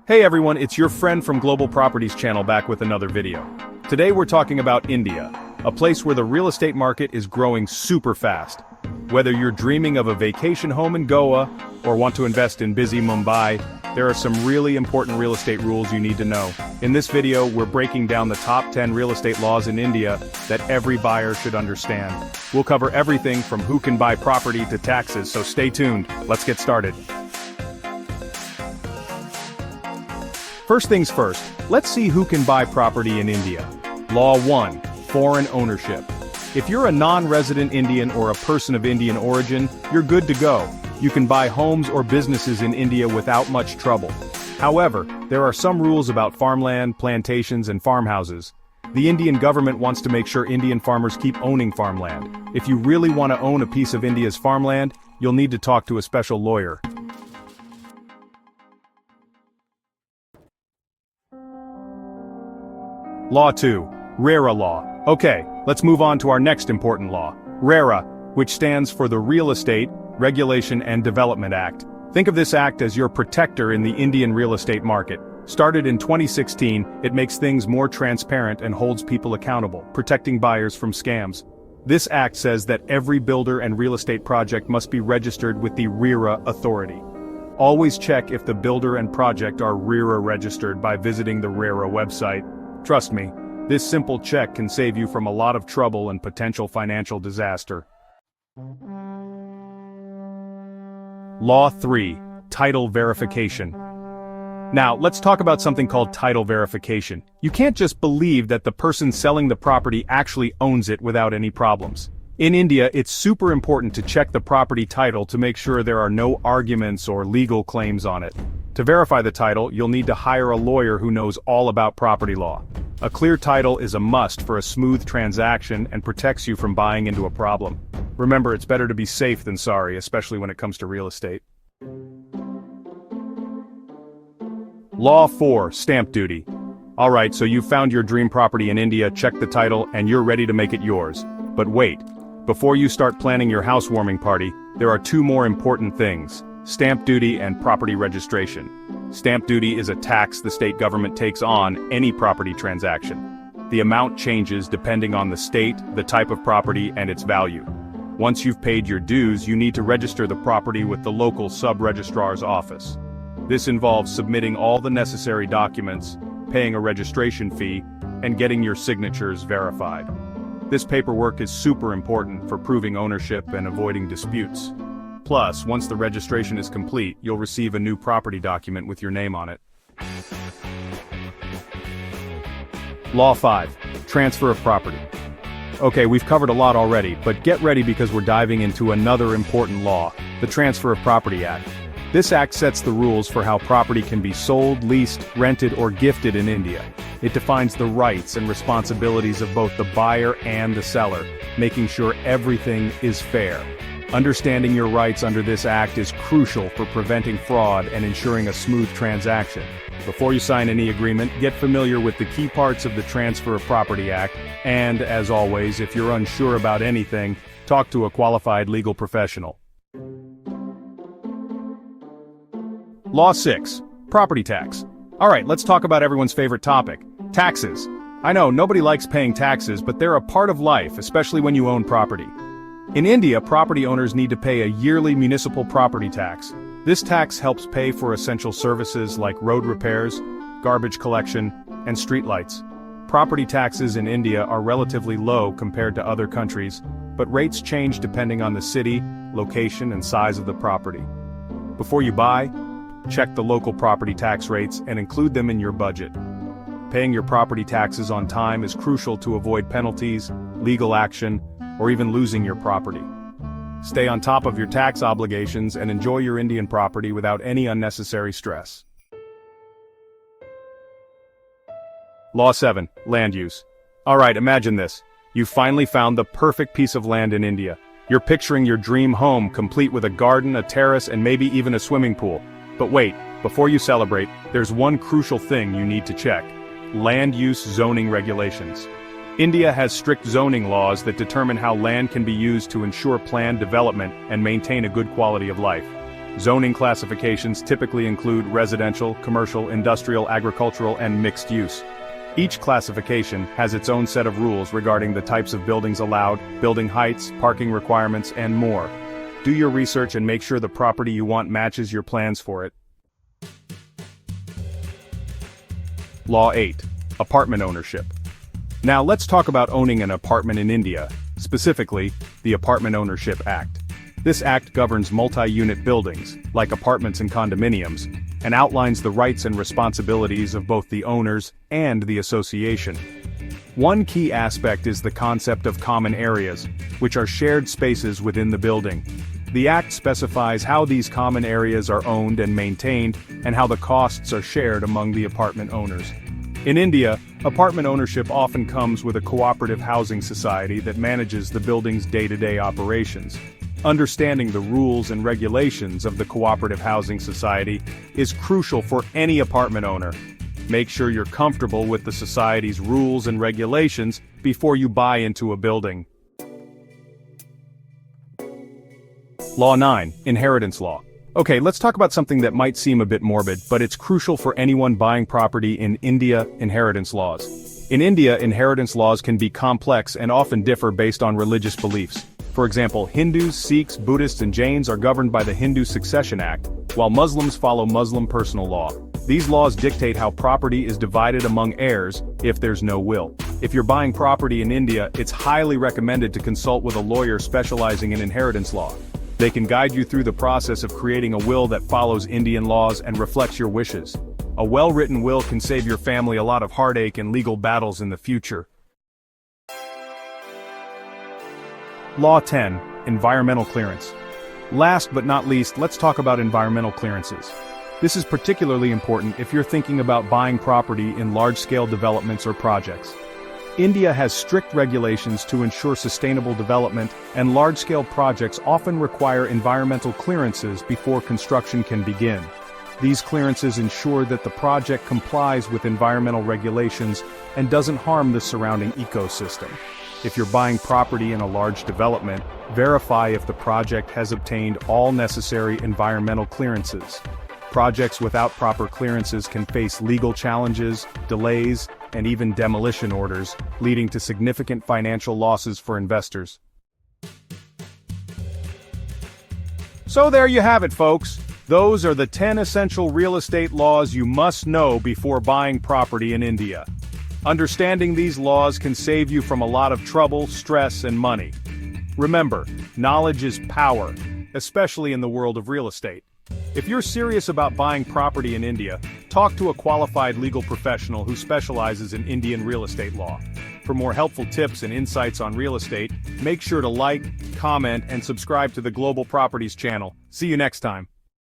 Hey everyone, it's your friend from Global Properties channel back with another video. Today we're talking about India, a place where the real estate market is growing super fast. Whether you're dreaming of a vacation home in Goa or want to invest in busy Mumbai, there are some really important real estate rules you need to know. In this video, we're breaking down the top 10 real estate laws in India that every buyer should understand. We'll cover everything from who can buy property to taxes, so stay tuned. Let's get started. First things first, let's see who can buy property in India. Law 1. Foreign ownership. If you're a non-resident Indian or a person of Indian origin, you're good to go. You can buy homes or businesses in India without much trouble. However, there are some rules about farmland, plantations, and farmhouses. The Indian government wants to make sure Indian farmers keep owning farmland. If you really want to own a piece of India's farmland, you'll need to talk to a special lawyer. Law 2. RERA law. Okay, let's move on to our next important law, RERA, which stands for the Real Estate, Regulation and Development Act. Think of this act as your protector in the Indian real estate market. Started in 2016, it makes things more transparent and holds people accountable, protecting buyers from scams. This act says that every builder and real estate project must be registered with the RERA authority. Always check if the builder and project are RERA registered by visiting the RERA website. Trust me, this simple check can save you from a lot of trouble and potential financial disaster. Law 3. Title verification. Now, let's talk about something called title verification. You can't just believe that the person selling the property actually owns it without any problems. In India, it's super important to check the property title to make sure there are no arguments or legal claims on it. To verify the title, you'll need to hire a lawyer who knows all about property law. A clear title is a must for a smooth transaction and protects you from buying into a problem. Remember, it's better to be safe than sorry, especially when it comes to real estate. Law 4. Stamp duty. Alright, so you've found your dream property in India, check the title, and you're ready to make it yours. But wait, before you start planning your housewarming party, there are two more important things: stamp duty and property registration. Stamp duty is a tax the state government takes on any property transaction. The amount changes depending on the state, the type of property, and its value. Once you've paid your dues, you need to register the property with the local sub-registrar's office. This involves submitting all the necessary documents, paying a registration fee, and getting your signatures verified. This paperwork is super important for proving ownership and avoiding disputes. Plus, once the registration is complete, you'll receive a new property document with your name on it. Law 5. Transfer of property. Okay, we've covered a lot already, but get ready because we're diving into another important law, the Transfer of Property Act. This act sets the rules for how property can be sold, leased, rented, or gifted in India. It defines the rights and responsibilities of both the buyer and the seller, making sure everything is fair. Understanding your rights under this act is crucial for preventing fraud and ensuring a smooth transaction. Before you sign any agreement, get familiar with the key parts of the Transfer of Property Act, and, as always, if you're unsure about anything, talk to a qualified legal professional. Law 6. Property tax. Alright, let's talk about everyone's favorite topic, taxes. I know, nobody likes paying taxes, but they're a part of life, especially when you own property. In India, property owners need to pay a yearly municipal property tax. This tax helps pay for essential services like road repairs, garbage collection, and streetlights. Property taxes in India are relatively low compared to other countries, but rates change depending on the city, location, and size of the property. Before you buy, check the local property tax rates and include them in your budget. Paying your property taxes on time is crucial to avoid penalties, legal action, or even losing your property. Stay on top of your tax obligations and enjoy your Indian property without any unnecessary stress. Law 7. Land use. Alright, imagine this. You finally found the perfect piece of land in India. You're picturing your dream home, complete with a garden, a terrace, and maybe even a swimming pool. But wait, before you celebrate, there's one crucial thing you need to check: land use zoning regulations. India has strict zoning laws that determine how land can be used to ensure planned development and maintain a good quality of life. Zoning classifications typically include residential, commercial, industrial, agricultural, and mixed use. Each classification has its own set of rules regarding the types of buildings allowed, building heights, parking requirements, and more. Do your research and make sure the property you want matches your plans for it. Law 8. Apartment ownership. Now let's talk about owning an apartment in India, specifically, the Apartment Ownership Act. This act governs multi-unit buildings, like apartments and condominiums, and outlines the rights and responsibilities of both the owners and the association. One key aspect is the concept of common areas, which are shared spaces within the building. The act specifies how these common areas are owned and maintained, and how the costs are shared among the apartment owners. In India, apartment ownership often comes with a cooperative housing society that manages the building's day-to-day operations. Understanding the rules and regulations of the cooperative housing society is crucial for any apartment owner. Make sure you're comfortable with the society's rules and regulations before you buy into a building. Law 9. Inheritance law. Okay, let's talk about something that might seem a bit morbid, but it's crucial for anyone buying property in India: inheritance laws. In India, inheritance laws can be complex and often differ based on religious beliefs. For example, Hindus, Sikhs, Buddhists, and Jains are governed by the Hindu Succession Act, while Muslims follow Muslim personal law. These laws dictate how property is divided among heirs if there's no will. If you're buying property in India, it's highly recommended to consult with a lawyer specializing in inheritance law. They can guide you through the process of creating a will that follows Indian laws and reflects your wishes. A well-written will can save your family a lot of heartache and legal battles in the future. Law 10. Environmental clearance. Last but not least, let's talk about environmental clearances. This is particularly important if you're thinking about buying property in large-scale developments or projects. India has strict regulations to ensure sustainable development, and large-scale projects often require environmental clearances before construction can begin. These clearances ensure that the project complies with environmental regulations and doesn't harm the surrounding ecosystem. If you're buying property in a large development, verify if the project has obtained all necessary environmental clearances. Projects without proper clearances can face legal challenges, delays, and even demolition orders, leading to significant financial losses for investors. So there you have it, folks. Those are the 10 essential real estate laws you must know before buying property in India. Understanding these laws can save you from a lot of trouble, stress, and money. Remember, knowledge is power, especially in the world of real estate. If you're serious about buying property in India, talk to a qualified legal professional who specializes in Indian real estate law. For more helpful tips and insights on real estate, make sure to like, comment, and subscribe to the Global Properties channel. See you next time.